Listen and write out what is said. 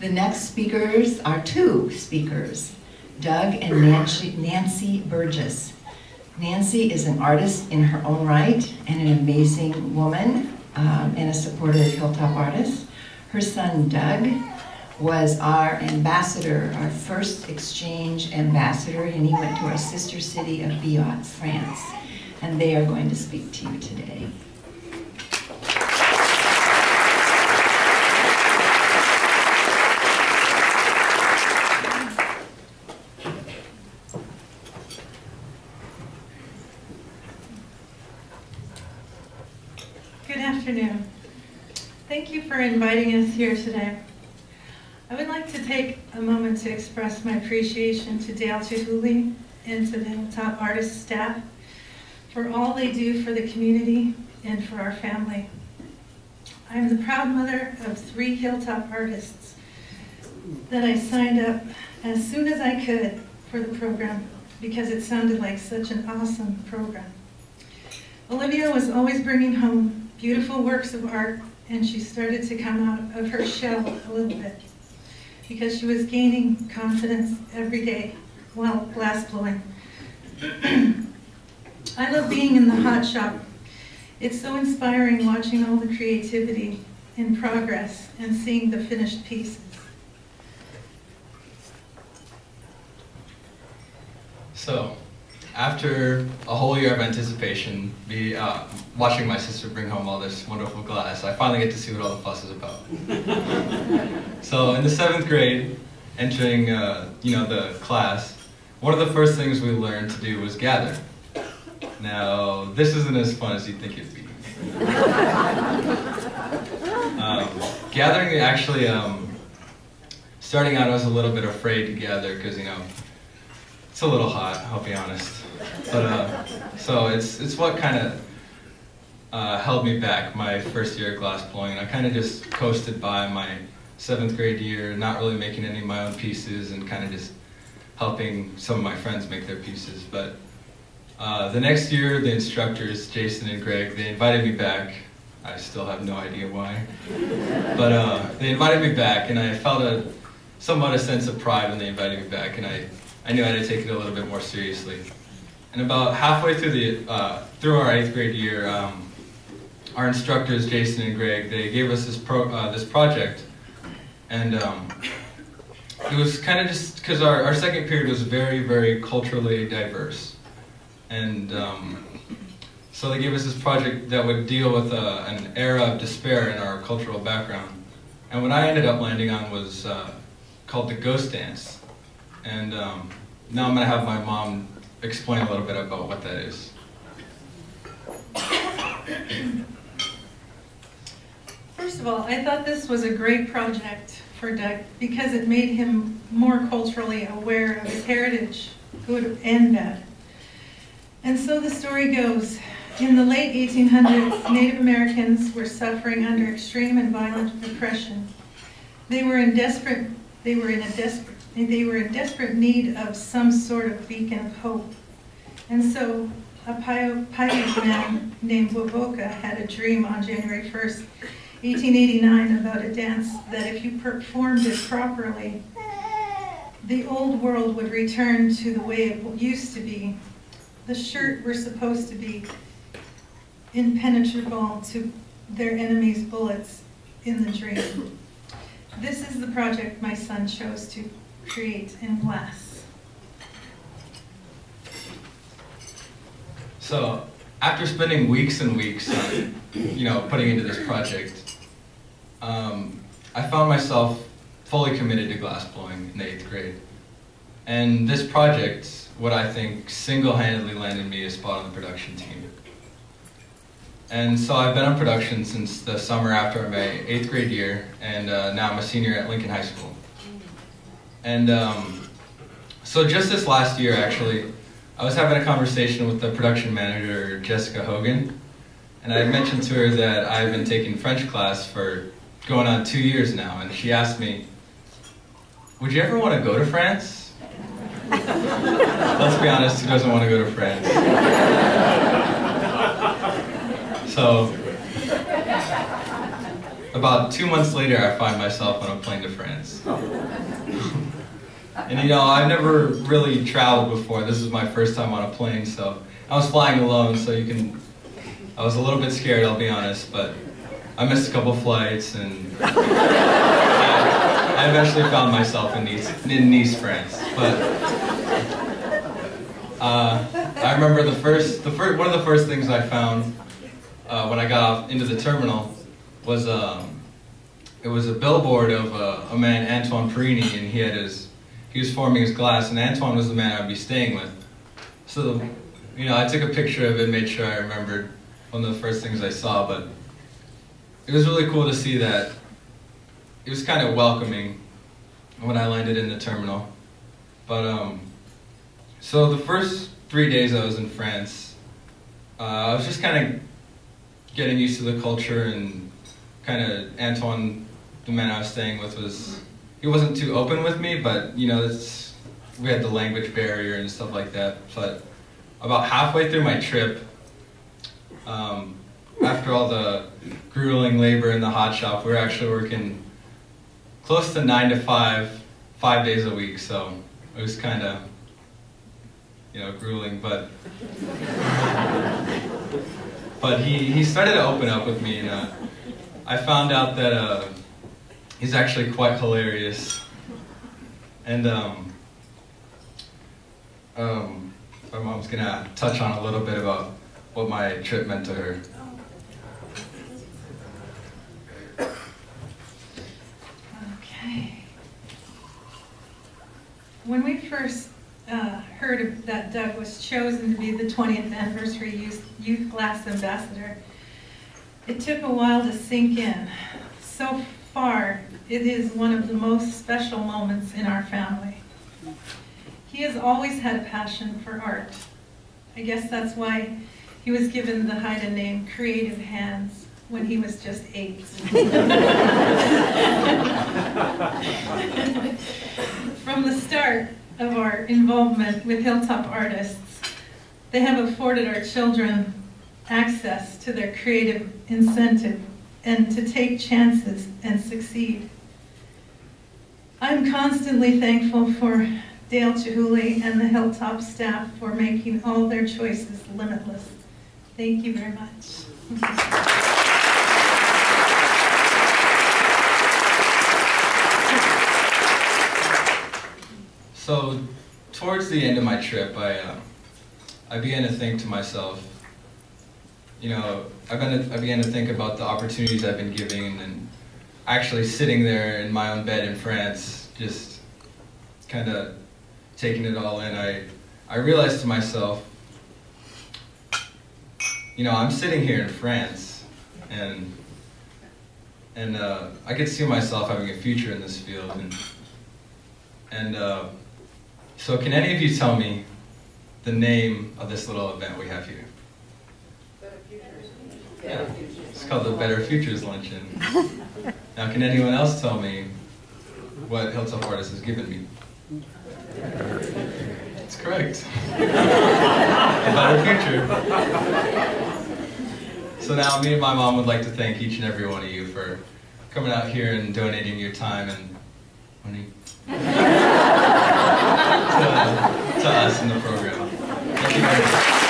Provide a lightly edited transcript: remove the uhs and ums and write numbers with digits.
The next speakers are two speakers, Doug and Nancy Burgess. Nancy is an artist in her own right and an amazing woman and a supporter of Hilltop Artists. Her son Doug was our ambassador, our first exchange ambassador, and he went to our sister city of Biot, France. And they are going to speak to you today. Good afternoon. Thank you for inviting us here today. I would like to take a moment to express my appreciation to Dale Chihuly and to the Hilltop Artists staff for all they do for the community and for our family. I am the proud mother of 3 Hilltop Artists that I signed up as soon as I could for the program because it sounded like such an awesome program. Olivia was always bringing home beautiful works of art, and she started to come out of her shell a little bit because she was gaining confidence every day while glass blowing. I love being in the hot shop. It's so inspiring watching all the creativity in progress and seeing the finished pieces. So, after a whole year of anticipation, watching my sister bring home all this wonderful glass, I finally get to see what all the fuss is about. So in the 7th grade, entering the class, one of the first things we learned to do was gather. Now, this isn't as fun as you'd think it'd be. Gathering actually, starting out I was a little bit afraid to gather because, it's a little hot, I'll be honest. But so it's what kind of held me back my first year of glass blowing. I kind of just coasted by my 7th grade year, not really making any of my own pieces and kind of just helping some of my friends make their pieces. But the next year, the instructors, Jason and Greg, they invited me back. I still have no idea why. But they invited me back, and I felt somewhat a sense of pride when they invited me back, and I knew I had to take it a little bit more seriously. And about halfway through through our 8th grade year, our instructors, Jason and Greg, they gave us this project. And it was kind of just because our second period was very, very culturally diverse. And so they gave us this project that would deal with an era of despair in our cultural background. And what I ended up landing on was called the Ghost Dance. And now I'm going to have my mom explain a little bit about what that is. First of all, I thought this was a great project for Doug because it made him more culturally aware of his heritage, good and bad. And so the story goes, in the late 1800s, Native Americans were suffering under extreme and violent repression. They were in desperate need of some sort of beacon of hope. And so a Paiute man named Wovoka had a dream on January 1st, 1889 about a dance that if you performed it properly, the old world would return to the way it used to be. The shirt were supposed to be impenetrable to their enemies' bullets in the dream. This is the project my son chose to create in glass. So, after spending weeks and weeks on, putting into this project, I found myself fully committed to glass blowing in the 8th grade. And this project, what I think single-handedly landed me a spot on the production team. And so I've been on production since the summer after my 8th grade year, and now I'm a senior at Lincoln High School. And so just this last year, actually, I was having a conversation with the production manager, Jessica Hogan, and I mentioned to her that I've been taking French class for going on 2 years now, and she asked me, would you ever want to go to France? Let's be honest, who doesn't want to go to France? about 2 months later, I find myself on a plane to France. And you know, I've never really traveled before. This is my first time on a plane, so I was flying alone, so I was a little bit scared, I'll be honest, but I missed a couple flights, and I eventually found myself in Nice, France. But I remember one of the first things I found when I got off into the terminal was it was a billboard of a man, Antoine Perini, and he was forming his glass, and Antoine was the man I'd be staying with. So, you know, I took a picture of it, made sure I remembered one of the first things I saw, but it was really cool to see that it was kind of welcoming when I landed in the terminal. But, so the first 3 days I was in France, I was just kind of getting used to the culture, and kind of Antoine, the man I was staying with, he wasn't too open with me, but you know, we had the language barrier and stuff like that. But about halfway through my trip, after all the grueling labor in the hot shop, we were actually working close to 9 to 5 days a week, so it was kind of, you know, grueling, but he started to open up with me, and I found out that he's actually quite hilarious, and my mom's gonna touch on a little bit about what my trip meant to her. Okay. When we first heard that Doug was chosen to be the 20th anniversary Youth Glass Ambassador, it took a while to sink in. So far, it is one of the most special moments in our family. He has always had a passion for art. I guess that's why he was given the Haida name Creative Hands when he was just 8. From the start of our involvement with Hilltop Artists, they have afforded our children access to their creative incentive and to take chances and succeed. I'm constantly thankful for Dale Chihuly and the Hilltop staff for making all their choices limitless. Thank you very much. So, towards the end of my trip, I began to think to myself, you know, I began to think about the opportunities I've been given, and actually sitting there in my own bed in France, just kind of taking it all in. I realized to myself, you know, I'm sitting here in France, and I could see myself having a future in this field, and so can any of you tell me the name of this little event we have here? Better Futures. Yeah, it's called the Better Futures Luncheon. Now, can anyone else tell me what Hilltop Artists has given me? That's correct. A better future. So now, me and my mom would like to thank each and every one of you for coming out here and donating your time and money to us in the program. Thank you very much.